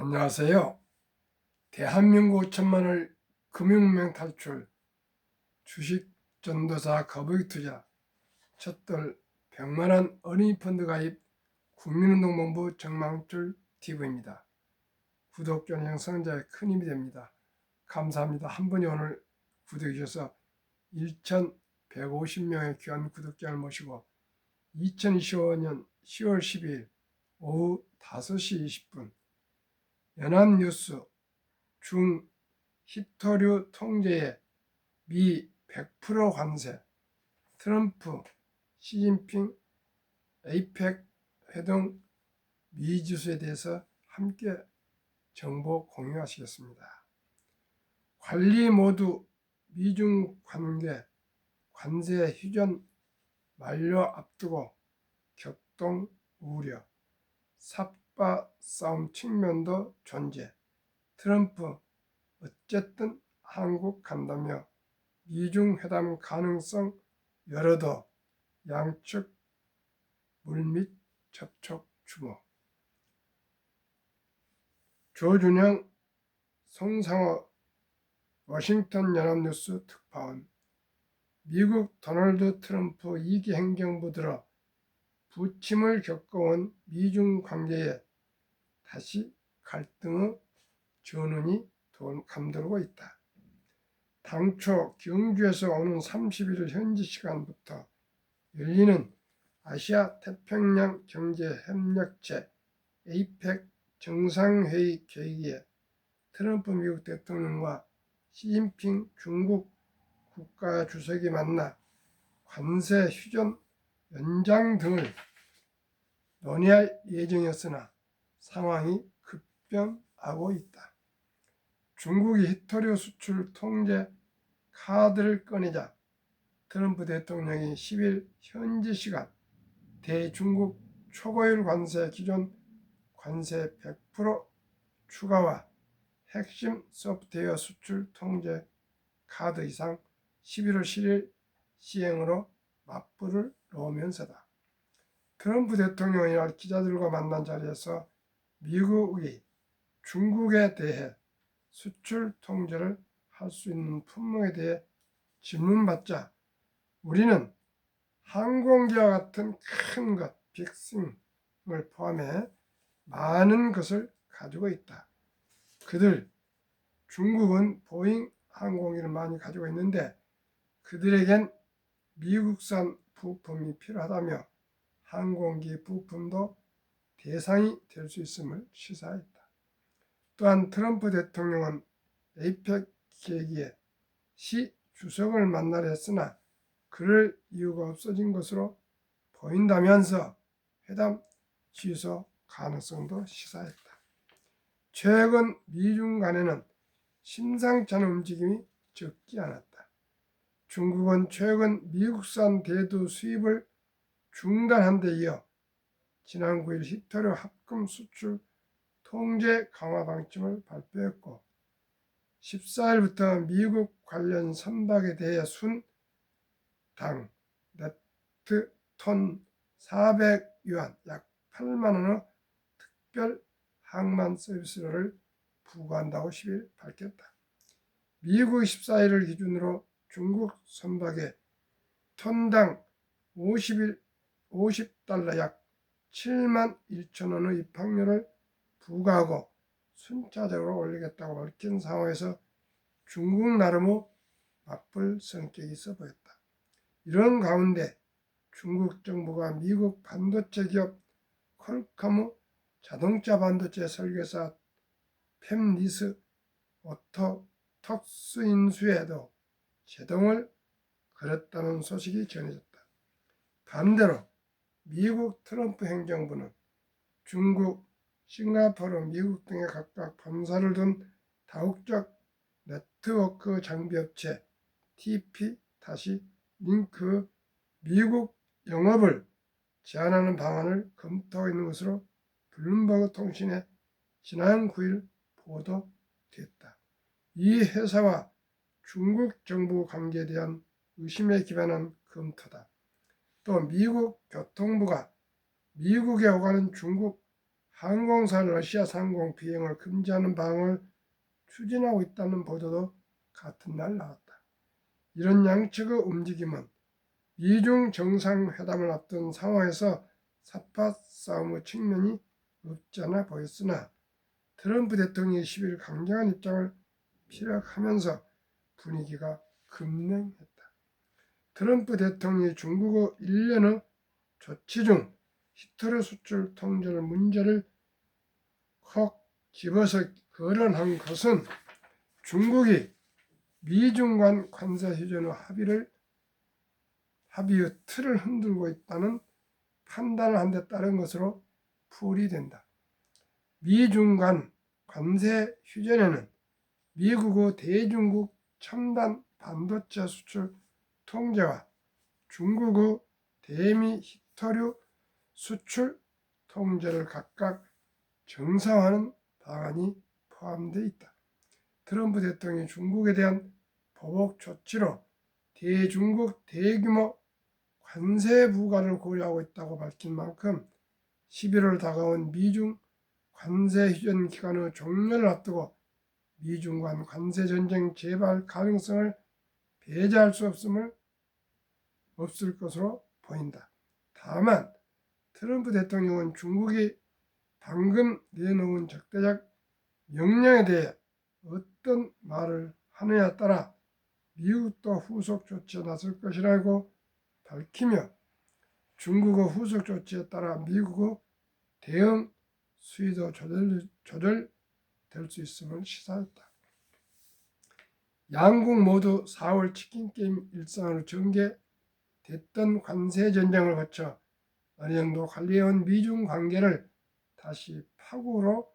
안녕하세요. 대한민국 5천만을 금융명 탈출, 주식 전도사 거북이 투자, 첫돌 100만원 어린이 펀드 가입, 국민운동본부 정망줄 TV입니다. 구독, 좋아요, 성장에 큰 힘이 됩니다. 감사합니다. 한 분이 오늘 구독해 주셔서 1,150명의 귀한 구독자를 모시고 2025년 10월 12일 오후 5시 20분 연합뉴스 중 히토류 통제에 미 100% 관세, 트럼프, 시진핑 에이펙 회동 미지수에 대해서 함께 정보 공유하시겠습니다. 관리 모두 미중 관계 관세 휴전 만료 앞두고 격동 우려, 삽바 싸움 측면도 존재. 트럼프 어쨌든 한국 간다며 미중 회담 가능성 열어도 양측 물밑 접촉 주목. 조준영, 송상호 워싱턴 연합뉴스 특파원. 미국 도널드 트럼프 2기 행정부 들어 부침을 겪어온 미중 관계에 다시 갈등의 전운이 감돌고 있다. 당초 경주에서 오는 31일 현지 시간부터 열리는 아시아 태평양 경제협력체 에이펙 정상회의 계기에 트럼프 미국 대통령과 시진핑 중국 국가주석이 만나 관세 휴전 연장 등을 논의할 예정이었으나 상황이 급변하고 있다. 중국이 히토류 수출 통제 카드를 꺼내자 트럼프 대통령이 10일 현지 시간 대중국 초고율 관세 기존 관세 100% 추가와 핵심 소프트웨어 수출 통제 카드 이상 11월 7일 시행으로 맞불을 놓으면서다. 트럼프 대통령이 이날 기자들과 만난 자리에서 미국이 중국에 대해 수출 통제를 할 수 있는 품목에 대해 질문받자 우리는 항공기와 같은 큰 것, 빅싱을 포함해 많은 것을 가지고 있다. 중국은 보잉 항공기를 많이 가지고 있는데 그들에겐 미국산 부품이 필요하다며 항공기 부품도 대상이 될 수 있음을 시사했다. 또한 트럼프 대통령은 에이펙 계기에 시 주석을 만나려 했으나 그럴 이유가 없어진 것으로 보인다면서 회담 취소 가능성도 시사했다. 최근 미중 간에는 심상치 않은 움직임이 적지 않았다. 중국은 최근 미국산 대두 수입을 중단한 데 이어 지난 9일 히토류 합금 수출 통제 강화 방침을 발표했고 14일부터 미국 관련 선박에 대해 순당 네트 톤 400유안 약 8만원의 특별 항만 서비스료를 부과한다고 10일 밝혔다. 미국 14일을 기준으로 중국 선박에 톤당 50달러 약 7만 1천원의 입항료를 부과하고 순차적으로 올리겠다고 밝힌 상황에서 중국 나름의 맞불 성격이 있어 보였다. 이런 가운데 중국 정부가 미국 반도체 기업 퀄컴의 자동차 반도체 설계사 팹리스 오토톡스 인수에도 제동을 걸었다는 소식이 전해졌다. 반대로 미국 트럼프 행정부는 중국, 싱가포르, 미국 등에 각각 본사를 둔 다국적 네트워크 장비업체 TP-링크 미국 영업을 제한하는 방안을 검토하고 있는 것으로 블룸버그 통신에 지난 9일 보도됐다. 이 회사와 중국 정부 관계에 대한 의심에 기반한 검토다. 또 미국 교통부가 미국에 오가는 중국 항공사 러시아 상공 비행을 금지하는 방안을 추진하고 있다는 보도도 같은 날 나왔다. 이런 양측의 움직임은 미중 정상회담을 앞둔 상황에서 삿바 싸움의 측면이 없지 않아 보였으나 트럼프 대통령이 10일 강경한 입장을 피력하면서 분위기가 급냉했다. 트럼프 대통령이 중국의 일련의 조치 중 히토류 수출 통제 문제를 콕 집어서 거론한 것은 중국이 미중 간 관세 휴전의 합의의 틀을 흔들고 있다는 판단을 한 데 따른 것으로 풀이된다. 미중 간 관세 휴전에는 미국의 대중국 첨단 반도체 수출 통제와 중국의 대미 히토류 수출 통제를 각각 정상화하는 방안이 포함되어 있다. 트럼프 대통령이 중국에 대한 보복 조치로 대중국 대규모 관세 부과를 고려하고 있다고 밝힌 만큼 11월 다가온 미중 관세 휴전 기간의 종료를 앞두고 미중 간 관세 전쟁 재발 가능성을 배제할 수 없을 것으로 보인다. 다만 트럼프 대통령은 중국이 방금 내놓은 적대적 명령에 대해 어떤 말을 하느냐에 따라 미국도 후속 조치에 나설 것이라고 밝히며 중국의 후속 조치에 따라 미국의 대응 수위도 조절될 수 있음을 시사했다. 양국 모두 4월 치킨게임 일상으로 전개됐던 관세 전쟁을 거쳐 어느 정도 관리해온 미중 관계를 다시 파국으로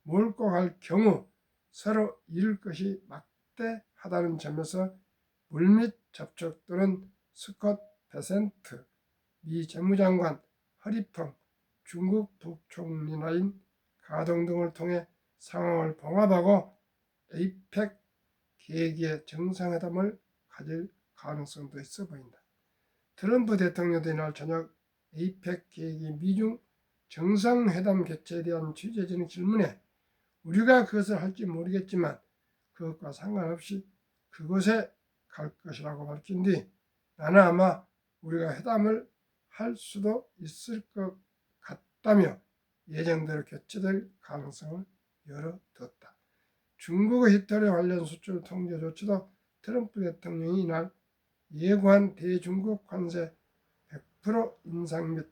몰고 갈 경우 서로 잃을 것이 막대하다는 점에서 물밑 접촉 또는 스콧 베센트 미 재무장관, 허리펑 중국 북총리라인 가동 등을 통해 상황을 봉합하고 에이펙 계기의 정상회담을 가질 가능성도 있어 보인다. 트럼프 대통령도 이날 저녁 에이펙 계기 미중 정상회담 개최에 대한 취재진의 질문에 우리가 그것을 할지 모르겠지만 그것과 상관없이 그곳에 갈 것이라고 밝힌 뒤 나는 아마 우리가 회담을 할 수도 있을 것 같다며 예정대로 개최될 가능성을 열어뒀다. 중국의 히토류 관련 수출 통제 조치도 트럼프 대통령이 이날 예고한 대중국 관세 100% 인상 및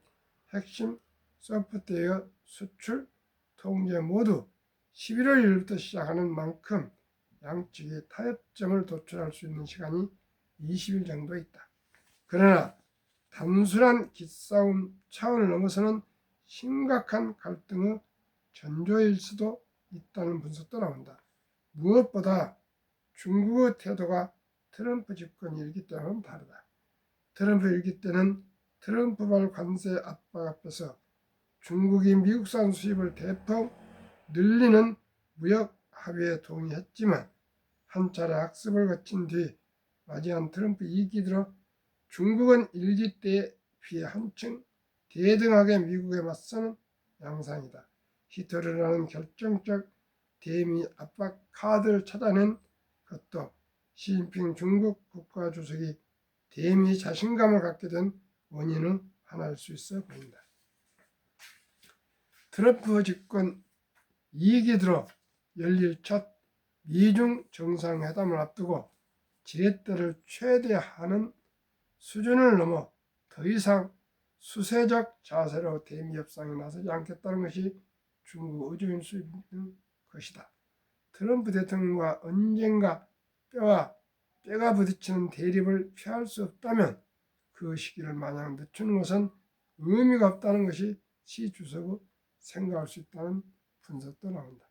핵심 소프트웨어 수출 통제 모두 11월 1일부터 시작하는 만큼 양측이 타협점을 도출할 수 있는 시간이 20일 정도 있다. 그러나 단순한 기싸움 차원을 넘어서는 심각한 갈등의 전조일 수도 있다는 분석도 나온다. 무엇보다 중국의 태도가 트럼프 집권 일기 때와는 다르다. 트럼프 일기 때는 트럼프발 관세 압박 앞에서 중국이 미국산 수입을 대폭 늘리는 무역 합의에 동의했지만 한 차례 학습을 거친 뒤 맞이한 트럼프 2기 들어 중국은 일기 때에 비해 한층 대등하게 미국에 맞서는 양상이다. 히토류라는 결정적 대미 압박 카드를 찾아낸 것도 시진핑 중국 국가주석이 대미 자신감을 갖게 된 원인의 하나일 수 있어 보인다. 트럼프 집권 2기 들어 열릴 첫 미중 정상회담을 앞두고 지렛대를 최대화하는 수준을 넘어 더 이상 수세적 자세로 대미 협상에 나서지 않겠다는 것이 중국 의존일 수 있는 것이다. 트럼프 대통령과 언젠가 뼈가 부딪히는 대립을 피할 수 없다면 그 시기를 마냥 늦추는 것은 의미가 없다는 것이 시 주석의 생각할 수 있다는 분석도 나온다.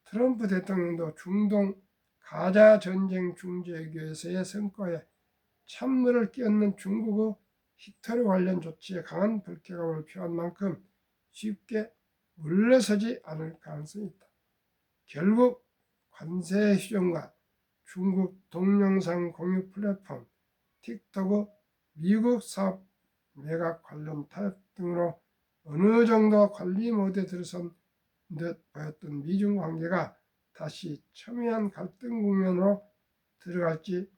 트럼프 대통령도 중동 가자 전쟁 중재교에서의 성과에 찬물을 끼얹는 중국의 히토류 관련 조치에 강한 불쾌감을 표한 만큼 쉽게 물러서지 않을 가능성이 있다. 결국 관세 휴전과 중국 동영상 공유 플랫폼 틱톡의 미국 사업 매각 관련 타협 등으로 어느 정도 관리 모드에 들어선 듯 보였던 미중 관계가 다시 첨예한 갈등 국면으로 들어갈지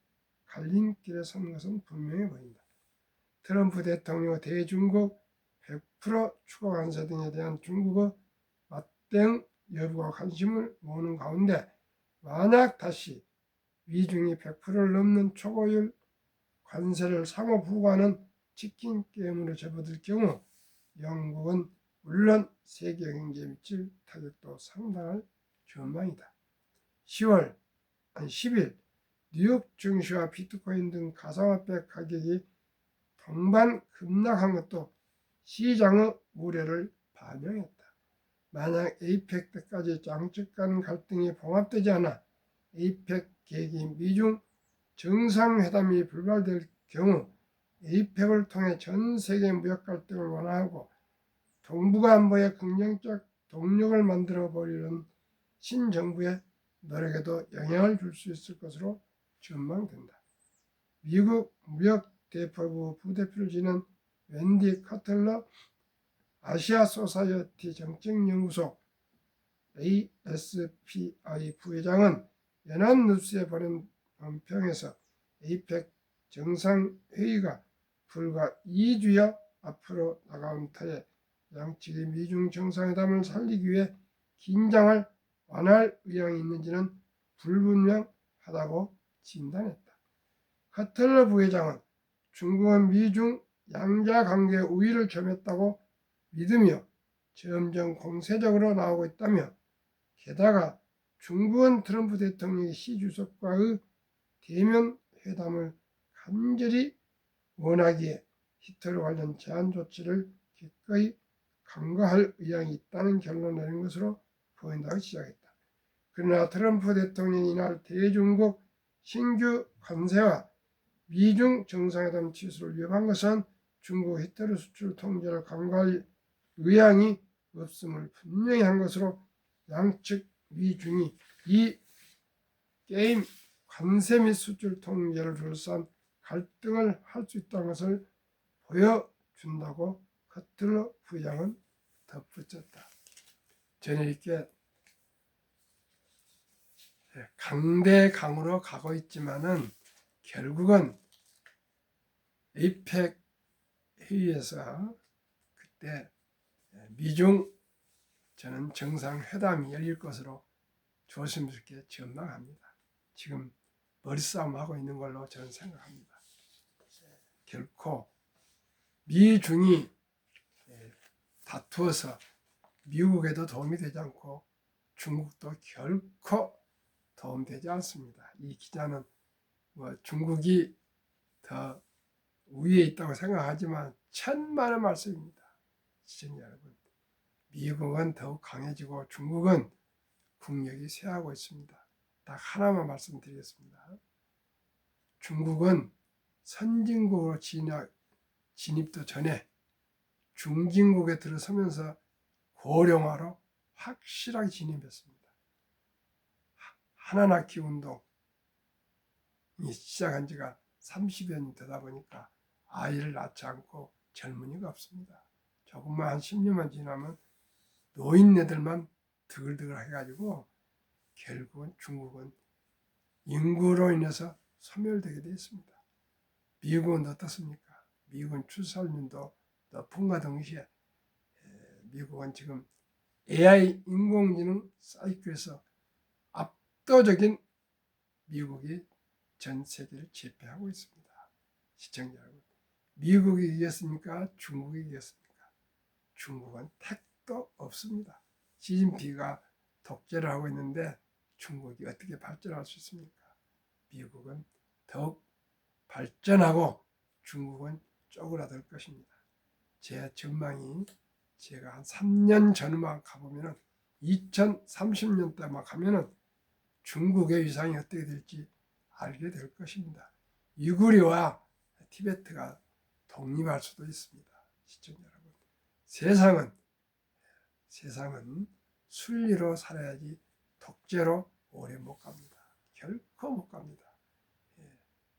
갈림길에 선 것은 분명해 보인다. 트럼프 대통령의 대중국 100% 추가 관세 등에 대한 중국의 맞대응 여부가 관심을 모으는 가운데 만약 다시 미중이 100%를 넘는 초고율 관세를 상호 부과하는 치킨 게임으로 접어들 경우 영국은 물론 세계 경제에 미칠 타격도 상당할 전망이다. 10일 뉴욕 증시와 비트코인 등 가상화폐 가격이 동반 급락한 것도 시장의 우려를 반영했다. 만약 에이펙 때까지 양측 간 갈등이 봉합되지 않아 에이펙 계기 미중 정상회담이 불발될 경우 에이펙을 통해 전 세계 무역 갈등을 완화하고 동북아 안보에 긍정적 동력을 만들어 버리는 신정부의 노력에도 영향을 줄 수 있을 것으로 전망된다. 미국 무역대표부 부대표를 지낸 웬디 커틀러 아시아 소사이어티 정책연구소 ASPI 부회장은 연합뉴스에 보낸 논평에서 에이펙 정상회의가 불과 2주여 앞으로 나가온 터에 양측이 미중 정상회담을 살리기 위해 긴장을 완화할 의향이 있는지는 불분명하다고 진단했다. 커틀러 부회장은 중국은 미중 양자 관계의 우위를 점했다고 믿으며 점점 공세적으로 나오고 있다며 게다가 중국은 트럼프 대통령이 시 주석과의 대면 회담을 간절히 원하기에 히터로 관련 제한 조치를 기꺼이 강화할 의향이 있다는 결론을 내린 것으로 보인다고 지적했다. 그러나 트럼프 대통령이 이날 대중국 신규 관세와 미중 정상회담 취소를 위협한 것은 중국 히터류 수출 통제를 강화할 의향이 없음을 분명히 한 것으로 양측 미중이 이 게임 관세 및 수출 통제를 둘러싼 갈등을 할 수 있다는 것을 보여준다고 커틀러 부장은 덧붙였다. 저는 이렇게 강대강으로 가고 있지만은 결국은 에이펙 회의에서 그때 미중 저는 정상회담이 열릴 것으로 조심스럽게 전망합니다. 지금 머리싸움하고 있는 걸로 저는 생각합니다. 결코 미중이 다투어서 미국에도 도움이 되지 않고 중국도 결코 도움되지 않습니다. 이 기자는 중국이 더 우위에 있다고 생각하지만 천만의 말씀입니다. 시청자 여러분, 미국은 더욱 강해지고 중국은 국력이 쇠하고 있습니다. 딱 하나만 말씀드리겠습니다. 중국은 선진국으로 진입도 전에 중진국에 들어서면서 고령화로 확실하게 진입했습니다. 하나 낳기 운동이 시작한 지가 30여 년 되다 보니까 아이를 낳지 않고 젊은이가 없습니다. 조금만 한 10년만 지나면 노인네들만 드글드글 해가지고 결국은 중국은 인구로 인해서 소멸되게 되어 있습니다. 미국은 어떻습니까? 미국은 출산율도 높은과 동시에 미국은 지금 AI 인공지능 사이클에서 압도적인 미국이 전 세계를 제패하고 있습니다. 시청자 여러분, 미국이 이겼습니까? 중국이 이겼습니까? 중국은 택도 없습니다. 시진핑가 독재를 하고 있는데 중국이 어떻게 발전할 수 있습니까? 미국은 더욱 발전하고 중국은 쪼그라들 것입니다. 제 전망이 제가 한 3년 전만 가보면은 2030년대만 가면은 중국의 위상이 어떻게 될지 알게 될 것입니다. 위구르와 티베트가 독립할 수도 있습니다. 시청자 여러분, 세상은 순리로 살아야지 독재로 오래 못 갑니다. 결코 못 갑니다.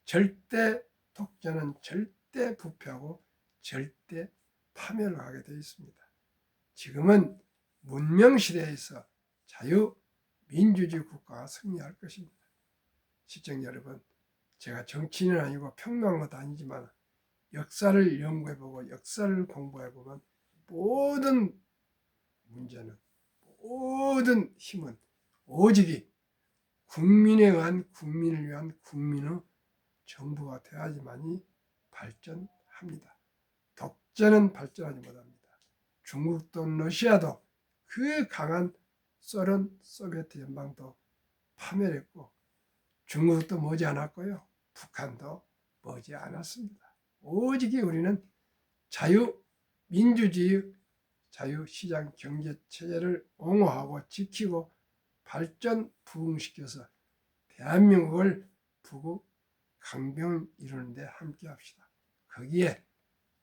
절대 독재는 절대 부패하고 절대 파멸을 하게 되어 있습니다. 지금은 문명시대에서 자유민주주의 국가가 승리할 것입니다. 시청자 여러분, 제가 정치인은 아니고 평론한 것도 아니지만 역사를 연구해보고 역사를 공부해보면 모든 문제는, 모든 힘은 오직이 국민에 의한, 국민을 위한 국민의 정부가 되어야지만이 발전합니다. 독재는 발전하지 못합니다. 중국도 러시아도 그 강한 소련, 소비에트 연방도 파멸했고 중국도 머지 않았고요. 북한도 머지 않았습니다. 오직이 우리는 자유민주주의, 자유시장 경제체제를 옹호하고 지키고 발전 부흥시켜서 대한민국을 부국 강병 이루는 데 함께 합시다. 거기에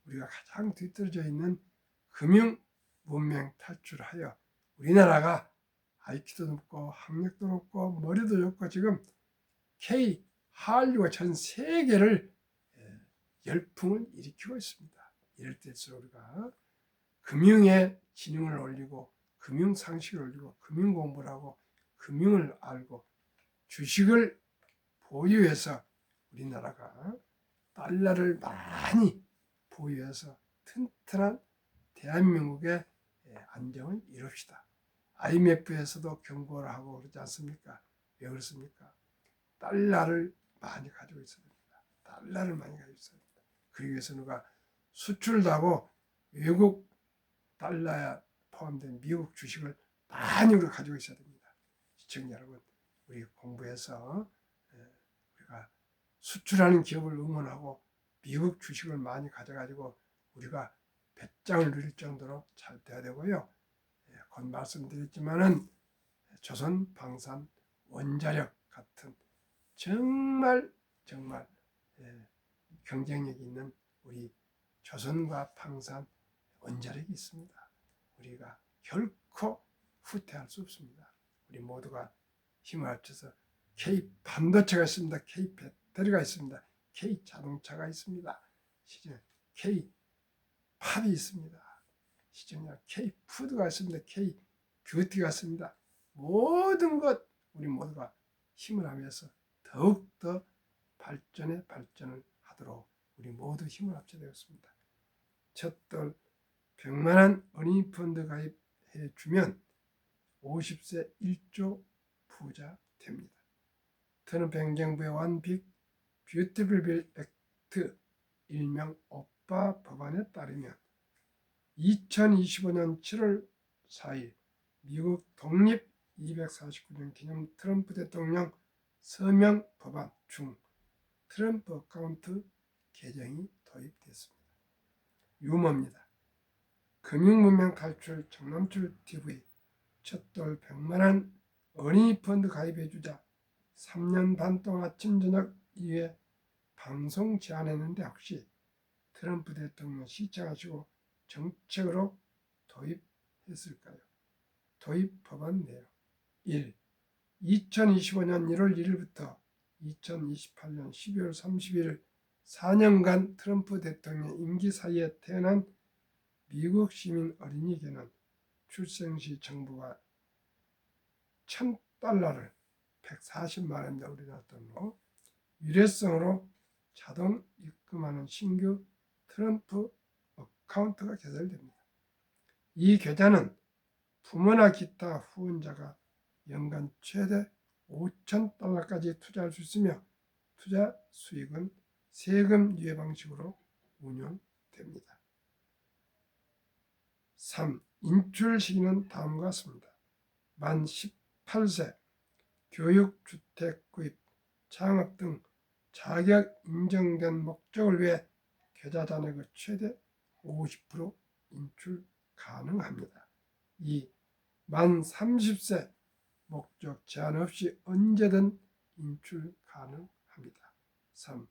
우리가 가장 뒤떨어져 있는 금융 문명 탈출하여 우리나라가 IQ도 높고 학력도 높고 머리도 좋고 지금 한류가 전 세계를 열풍을 일으키고 있습니다. 이럴 때일수록 우리가 금융의 지능을 올리고 금융 상식을 올리고 금융 공부를 하고 금융을 알고 주식을 보유해서 우리나라가 달러를 많이 보유해서 튼튼한 대한민국의 안정을 이룹시다. IMF에서도 경고를 하고 그러지 않습니까? 왜 그렇습니까? 달러를 많이 가지고 있어야 됩니다. 달러를 많이 가지고 있어야 됩니다. 그러기 위해서 누가 수출도 하고 외국 달러에 포함된 미국 주식을 많이 우리가 가지고 있어야 됩니다. 시청자 여러분, 우리 공부해서 우리가 수출하는 기업을 응원하고 미국 주식을 많이 가져가지고 우리가 배짱을 누릴 정도로 잘 돼야 되고요. 곧 말씀드렸지만은 조선 방산 원자력 같은 정말 경쟁력이 있는 우리 조선과 방산 원자력이 있습니다. 우리가 결코 후퇴할 수 없습니다. 우리 모두가 힘을 합쳐서 K 반도체가 있습니다. K 배터리가 있습니다. K 자동차가 있습니다. K 팝이 있습니다. 시청자 K 푸드가 있습니다. K 뷰티가 있습니다. 모든 것 우리 모두가 힘을 하면서 더욱더 발전을 하도록 우리 모두 힘을 합쳐야 되겠습니다. 첫돌 100만원 어린이 펀드 가입해 주면 50세 1조 부자 됩니다. 트럼프 행정부의 완빅 뷰티풀 빌 액트 일명 오빠 법안에 따르면 2025년 7월 4일 미국 독립 249년 기념 트럼프 대통령 서명 법안 중 트럼프 어카운트 개정이 도입됐습니다. 유머입니다. 금융문명 탈출 정남출 TV 첫돌 100만원 어린이 펀드 가입해주자 3년 반 동안 아침 저녁 2회 방송 제안했는데 혹시 트럼프 대통령 시청하시고 정책으로 도입했을까요? 도입 법안 내용 1. 2025년 1월 1일부터 2028년 12월 30일 4년간 트럼프 대통령 임기 사이에 태어난 미국 시민 어린이에게는 출생 시 정부가 $1,000를 140만원입니다. 우리나라 돈으로 일회성으로 자동 입금하는 신규 트럼프 어카운트가 개설됩니다. 이 계좌는 부모나 기타 후원자가 연간 최대 $5,000까지 투자할 수 있으며 투자 수익은 세금 유예 방식으로 운영됩니다. 3. 인출 시기는 다음과 같습니다. 만 18세 교육, 주택 구입, 창업 등 자격 인정된 목적을 위해 계좌 잔액의 최대 50% 인출 가능합니다. 2. 만 30세 목적 제한 없이 언제든 인출 가능합니다. 3.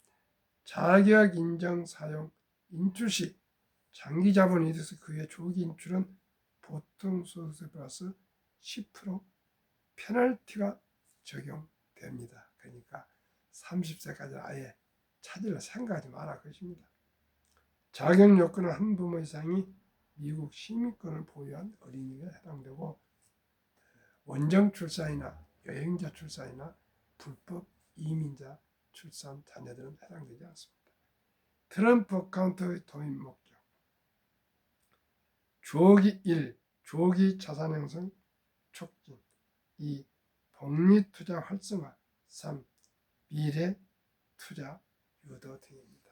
자격 인정 사용 인출 시 장기 자본이 돼서 그의 조기 인출은 보통 소득세 플러스 10% 페널티가 적용됩니다. 그러니까 30세까지 아예 찾으려 생각하지 마라 그것입니다. 자격 요건은 한 부모 이상이 미국 시민권을 보유한 어린이가 해당되고 원정 출산이나 여행자 출산이나 불법 이민자 출산 자녀들은 해당되지 않습니다. 트럼프 어카운트의 도입 목적 조기 1. 조기 자산 형성 촉진 2. 복리투자 활성화 3. 미래 투자 유도 등입니다.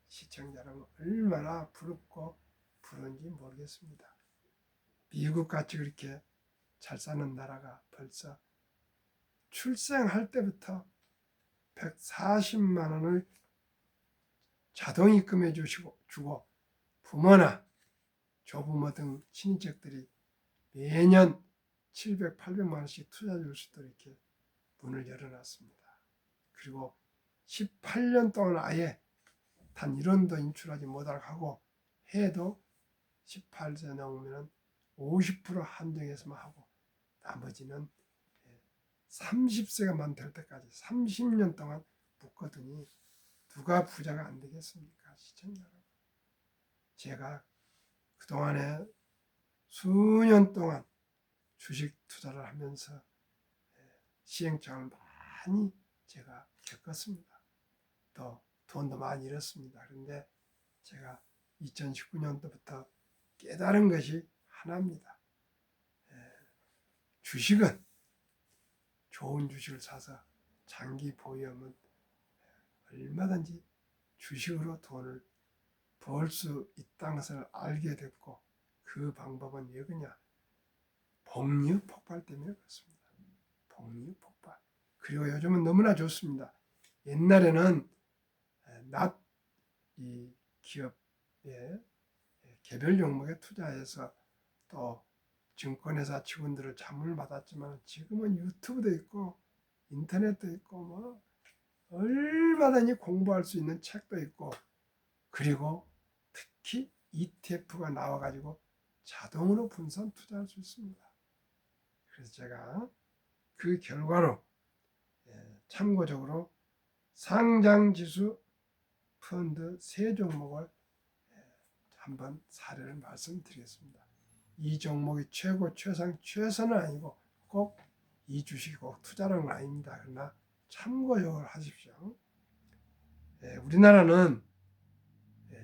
시청자 여러분 얼마나 부럽고 부러운지 모르겠습니다. 미국같이 그렇게 잘 사는 나라가 벌써 출생할 때부터 140만 원을 자동 입금해 주고 부모나 조부모 등 친인척들이 매년 700, 800만 원씩 투자 줄 수도 이렇게 문을 열어놨습니다. 그리고 18년 동안 아예 단 1원도 인출하지 못하게 하고 해도 18세 넘으면 50% 한정해서만 하고 나머지는 30세가만 될 때까지 30년 동안 묶어두니 누가 부자가 안 되겠습니까? 시청자 여러분. 제가 그동안에 수년 동안 주식 투자를 하면서 시행착오를 많이 제가 겪었습니다. 또 돈도 많이 잃었습니다. 그런데 제가 2019년도부터 깨달은 것이 하나입니다. 주식은 좋은 주식을 사서 장기 보유하면 얼마든지 주식으로 돈을 벌 수 있다는 것을 알게 됐고 그 방법은 뭐냐? 복리 폭발 때문에 그렇습니다. 복리 폭발. 그리고 요즘은 너무나 좋습니다. 옛날에는 이 기업의 개별 종목에 투자해서 또 증권회사 직원들을 자문을 받았지만 지금은 유튜브도 있고 인터넷도 있고 뭐 얼마든지 공부할 수 있는 책도 있고 그리고 특히 ETF가 나와가지고 자동으로 분산 투자할 수 있습니다. 그래서 제가 그 결과로 참고적으로 상장지수 펀드 3종목을 한번 사례를 말씀드리겠습니다. 이 종목이 최고, 최상, 최선은 아니고 꼭 이 주식이 꼭 투자라는 건 아닙니다. 그러나 참고적으로 하십시오. 우리나라는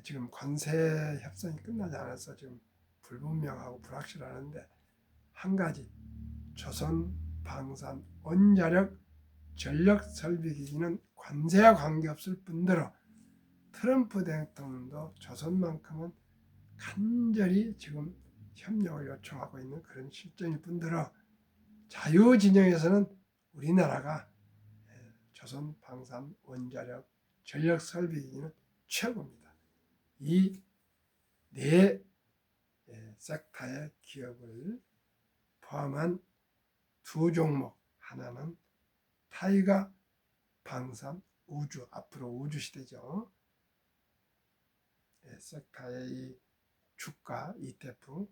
지금 관세 협상이 끝나지 않아서 지금 불분명하고 불확실하는데 한 가지 조선 방산 원자력 전력 설비기기는 관세와 관계없을 뿐더러 트럼프 대통령도 조선만큼은 간절히 지금 협력을 요청하고 있는 그런 실정일 뿐더러 자유진영에서는 우리나라가 조선 방산 원자력 전력 설비기기는 최고입니다. 이 네 섹터의 기업을 포함한 두 종목, 하나는 타이가 방산 우주, 앞으로 우주 시대죠. 섹터의 이 주가 ETF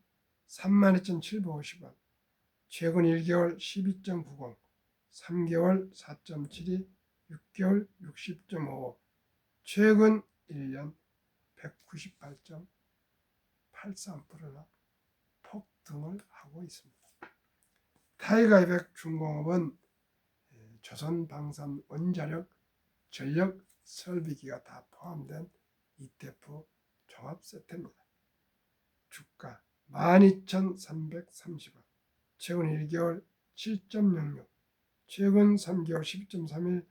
32,750원, 최근 1개월 12.90, 3개월 4.72, 6개월 60.55, 최근 1년 198.83%나 폭등을 하고 있습니다. 타이가 200 중공업은 조선 방산 원자력 전력 설비기가 다 포함된 ETF 종합 세트입니다. 주가 12,330원, 최근 1개월 7.06, 최근 3개월 12.31,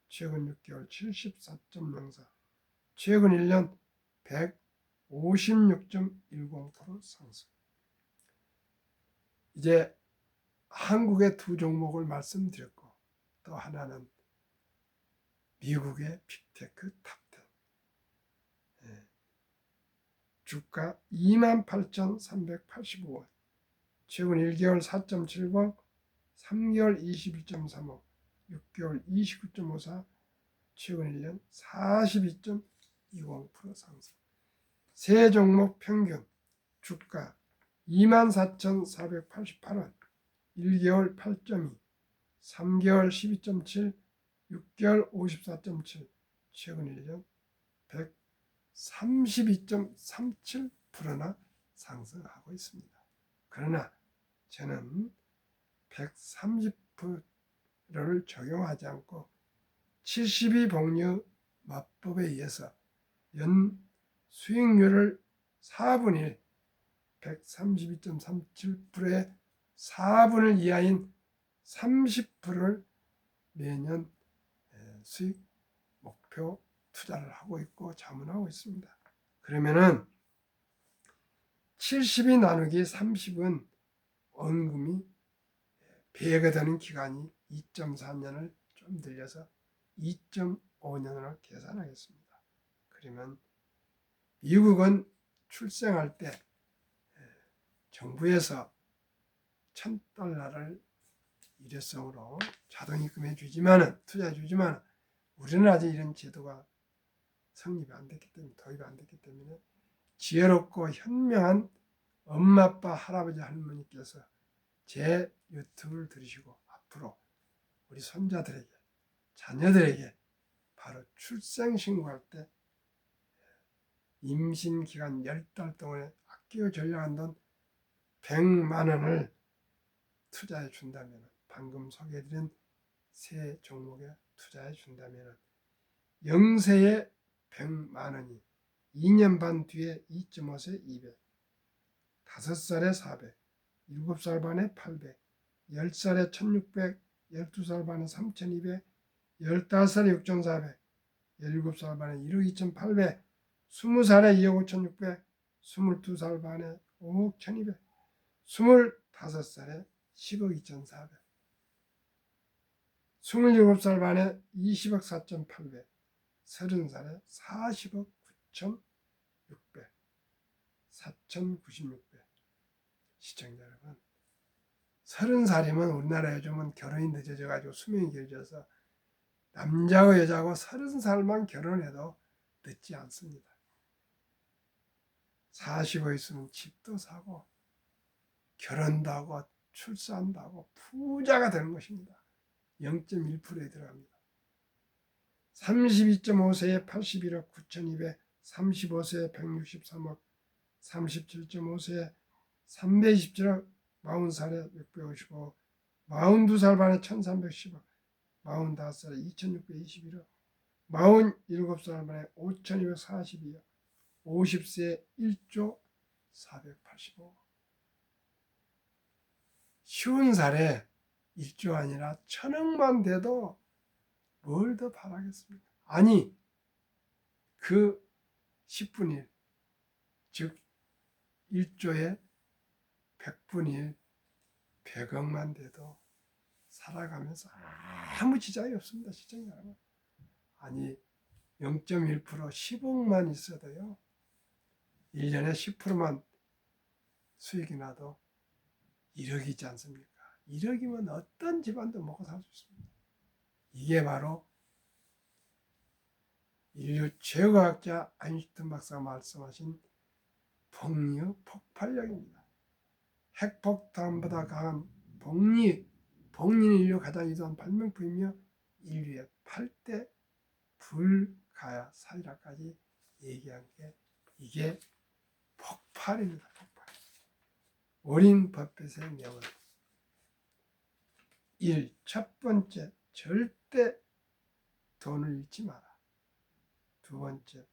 최근 6개월 74.04, 최근 1년 156.10% 상승. 이제 한국의 두 종목을 말씀드렸고 또 하나는 미국의 빅테크 탑10. 주가 28,385원, 최근 1개월 4.70, 3개월 21.35, 6개월 29.54, 최근 1년 42.20% 상승. 세 종목 평균 주가 24,488원, 1개월 8.2, 3개월 12.7, 6개월 54.7, 최근 1년 132.37%나 상승하고 있습니다. 그러나 저는 130%를 적용하지 않고 72 복류 마법에 의해서 연 수익률을 4분의 1, 132.37%의 4분의 이하인 30%를 매년 수익 목표 투자를 하고 있고 자문하고 있습니다. 그러면은 70이 나누기 30은 원금이 배가 되는 기간이 2.4년을 좀 늘려서 2.5년으로 계산하겠습니다. 그러면 미국은 출생할 때 정부에서 $1,000를 일회성으로 자동 입금해 주지만은 투자해 주지만 우리는 아직 이런 제도가 성립이 안 됐기 때문에 도입이 안 됐기 때문에 지혜롭고 현명한 엄마, 아빠, 할아버지, 할머니께서 제 유튜브를 들으시고 앞으로 우리 손자들에게 자녀들에게 바로 출생신고할 때 임신기간 10달 동안에 아끼고 전략한 돈 100만 원을 투자해 준다면 방금 소개해드린 세 종목에 투자해 준다면 영세에 100만 원이 2년 반 뒤에 2.5세 200, 5살에 400, 7살 반에 800, 10살에 1600, 12살 반에 3200, 15살에 6400, 17살 반에 1억 2800, 20살에 2억 5600, 22살 반에 5억 1200, 25살에 10억 2400, 27살 반에 20억 4800, 30살에 40억 9600, 4096배. 시청자 여러분, 30살이면 우리나라 요즘은 결혼이 늦어져가지고 수명이 길어져서 남자하고 여자하고 30살만 결혼해도 늦지 않습니다. 40에 있으면 집도 사고 결혼도 하고 출산도 하고 부자가 되는 것입니다. 0.1%에 들어갑니다. 32.5세에 81억 9200, 35세에 163억, 37.5세에 327억, 40살에 655, 42살 반에 1310억, 45살에 2621억, 47살 반에 5242억, 50세에 1조 485억. 쉬운 살에 1조 아니라 1000억만 돼도 뭘 더 바라겠습니까? 아니, 그 10분의 1, 즉 1조에 100분의 1, 100억만 돼도 살아가면서 아무 지장이 없습니다. 시청자 여러분. 아니 0.1% 10억만 있어도요. 1년에 10%만 수익이 나도 1억이지 않습니까? 1억이면 어떤 집안도 먹고 살 수 있습니다. 이게 바로 인류 최고학자 아인슈타인 박사가 말씀하신 복류 폭발력입니다. 핵폭탄보다 강한 복리는 인류 가장 이동한 발명품이며 인류의 8대 불가야 사이라까지 얘기한 게 이게 폭발입니다. 폭발. 워린 버핏의 명언 1. 첫 번째, 절대 돈을 잃지 마라. 두 번째,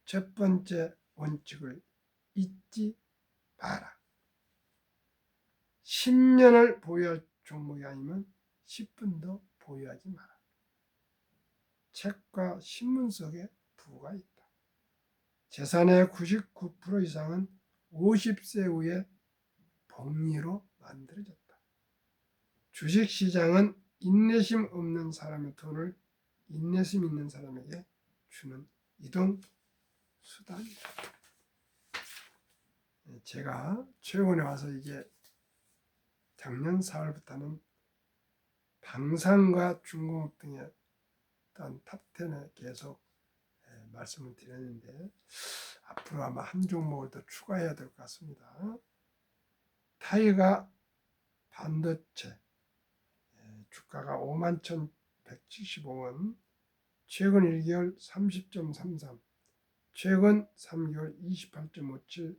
첫 번째 원칙을 잊지 마라. 10년을 보유할 종목이 아니면 10분도 보유하지 마라. 책과 신문 속에 부가 있다. 재산의 99% 이상은 50세 후에 복리로 만들어졌다. 주식시장은 인내심 없는 사람의 돈을 인내심 있는 사람에게 주는 이동 수단이다. 제가 최근에 와서 이게 작년 4월부터는 방산과 중공업 등의 어떤 탑10에 계속 말씀을 드렸는데 앞으로 아마 한 종목을 더 추가해야 될 것 같습니다. 타이가 반도체 주가가 51,175원, 최근 1개월 30.33, 최근 3개월 28.57,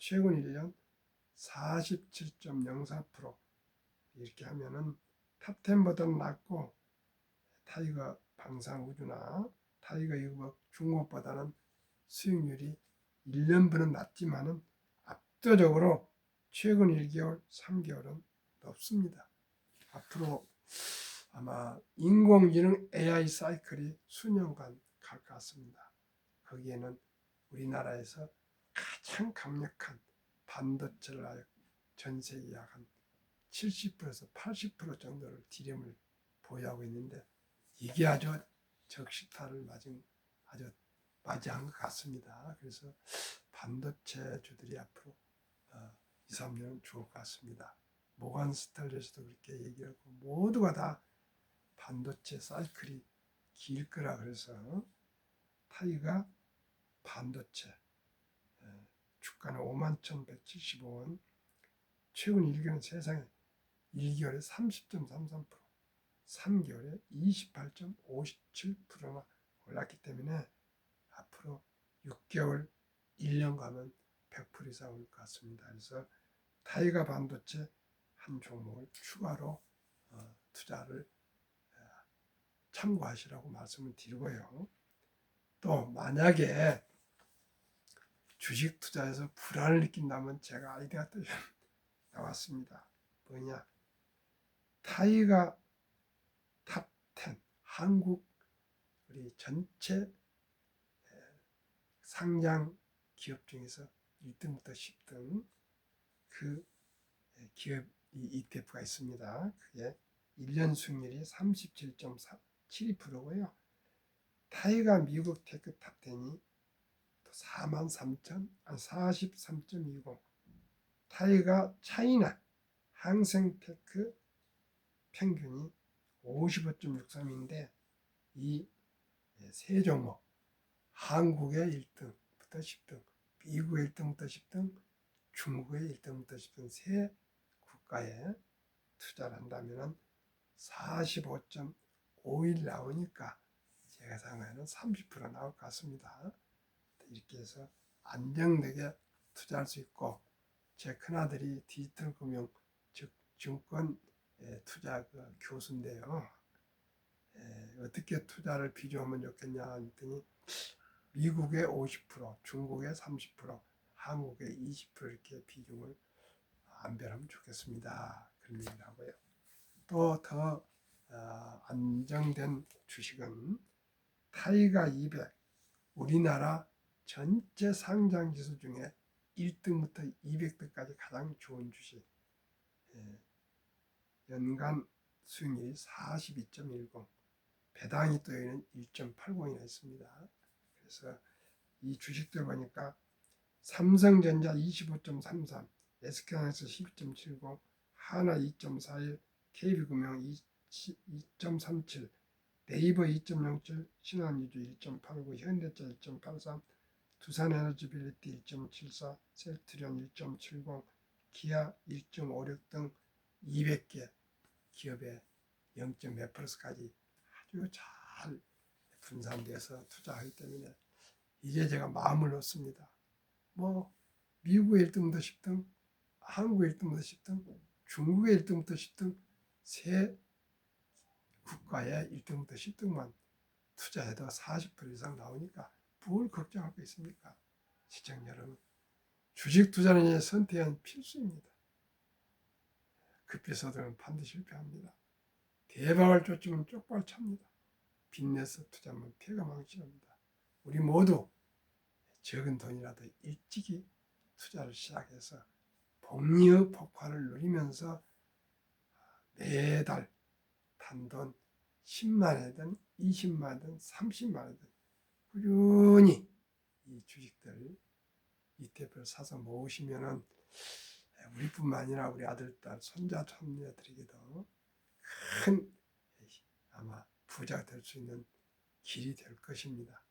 최근 1년 47.04% 이렇게 하면은 탑10보다는 낮고 타이거 방산우주나 타이거 유버 중국보다는 수익률이 1년분은 낮지만은 압도적으로 최근 1개월, 3개월은 높습니다. 앞으로 아마 인공지능 AI 사이클이 수년간 갈 것 같습니다. 거기에는 우리나라에서 가장 강력한 반도체를 전 세계 약 한 70%에서 80% 정도를 디램을 보유하고 있는데 이게 아주 적시타를 아주 맞이한 것 같습니다. 그래서 반도체주들이 앞으로 2, 3년은 좋을 것 같습니다. 모건 스탠리에서도 그렇게 얘기하고 모두가 다 반도체 사이클이 길 거라 그래서 타이가 반도체 주가는 51,175원, 최근 1개월은 세상에 1개월에 30.33%, 3개월에 28.57%나 올랐기 때문에 앞으로 6개월, 1년 가면 100% 이상 올 것 같습니다. 그래서 타이가 반도체 한 종목을 추가로 투자를 참고하시라고 말씀을 드리고요. 또 만약에 주식 투자에서 불안을 느낀다면 제가 아이디어가 또 나왔습니다. 뭐냐? 타이가 탑10 한국 우리 전체 상장 기업 중에서 1등부터 10등 그 기업 ETF가 있습니다. 그게 1년 수익률이 37.72%고요. 타이가 미국 테크 탑10이 또 43.20 타이가 차이나 항생테크 평균이 55.63인데 이 세 종목 한국의 1등부터 10등, 미국의 1등부터 10등, 중국의 1등부터 10등 세 국가에 투자를 한다면 45.51 나오니까 제가 생각하는 30% 나올 것 같습니다. 이렇게 해서 안정되게 투자할 수 있고 제 큰아들이 디지털 금융 즉 증권 투자 교수인데요. 어떻게 투자를 비교하면 좋겠냐 했더니 미국의 50%, 중국의 30%, 한국의 20% 이렇게 비중을 안배하면 좋겠습니다. 그런 얘기를 하고요. 또 더 안정된 주식은 타이가 200, 우리나라 전체 상장 지수 중에 1등부터 200등까지 가장 좋은 주식. 연간 수익률이 42.10, 배당이 또 여기는 1.80이나 있습니다. 그래서 이 주식들 보니까 삼성전자 25.33, SK하이닉스 12.70, 하나 2.41, KB금융 2.37, 네이버 2.07, 신한유주 1.89, 현대차 1.83, 두산에너지빌리티 1.74, 셀트리온 1.70, 기아 1.56 등 200개 기업의 0.몇%까지 아주 잘 분산돼서 투자하기 때문에 이제 제가 마음을 놓습니다. 뭐 미국의 1등부터 10등, 한국의 1등부터 10등, 중국의 1등부터 10등 세 국가의 1등부터 10등만 투자해도 40% 이상 나오니까 뭘 걱정할 거 있습니까? 시청자 여러분, 주식 투자는 선택은 필수입니다. 급비서들은 반드시 실패합니다. 대박을 쫓으면 쪽발 찹니다. 빚내서 투자하면 폐가 망신합니다. 우리 모두 적은 돈이라도 일찍이 투자를 시작해서 복리의 폭발을 누리면서 매달 단돈 10만 원이든 20만 원이든 30만 원이든 꾸준히 이 주식들 ETF를 사서 모으시면은 우리뿐만 아니라 우리 아들, 딸, 손자, 손녀들에게도 큰 아마 부자가 될 수 있는 길이 될 것입니다.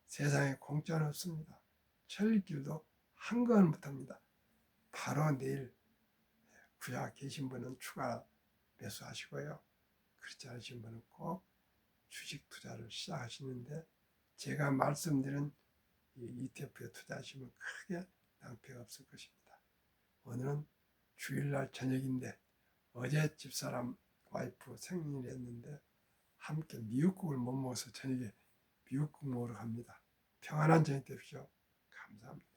세상에 공짜는 없습니다. 철길도 한가는 못합니다. 바로 내일 구약 계신 분은 추가 매수하시고요. 그렇지 않으신 분은 꼭 주식 투자를 시작하시는데 제가 말씀드린 이 ETF에 투자하시면 크게 낭패가 없을 것입니다. 오늘은 주일날 저녁인데 어제 집사람 와이프 생일이었는데 함께 미역국을 못 먹어서 저녁에 미역국 먹으러 갑니다. 평안한 저녁 되십시오. 감사합니다.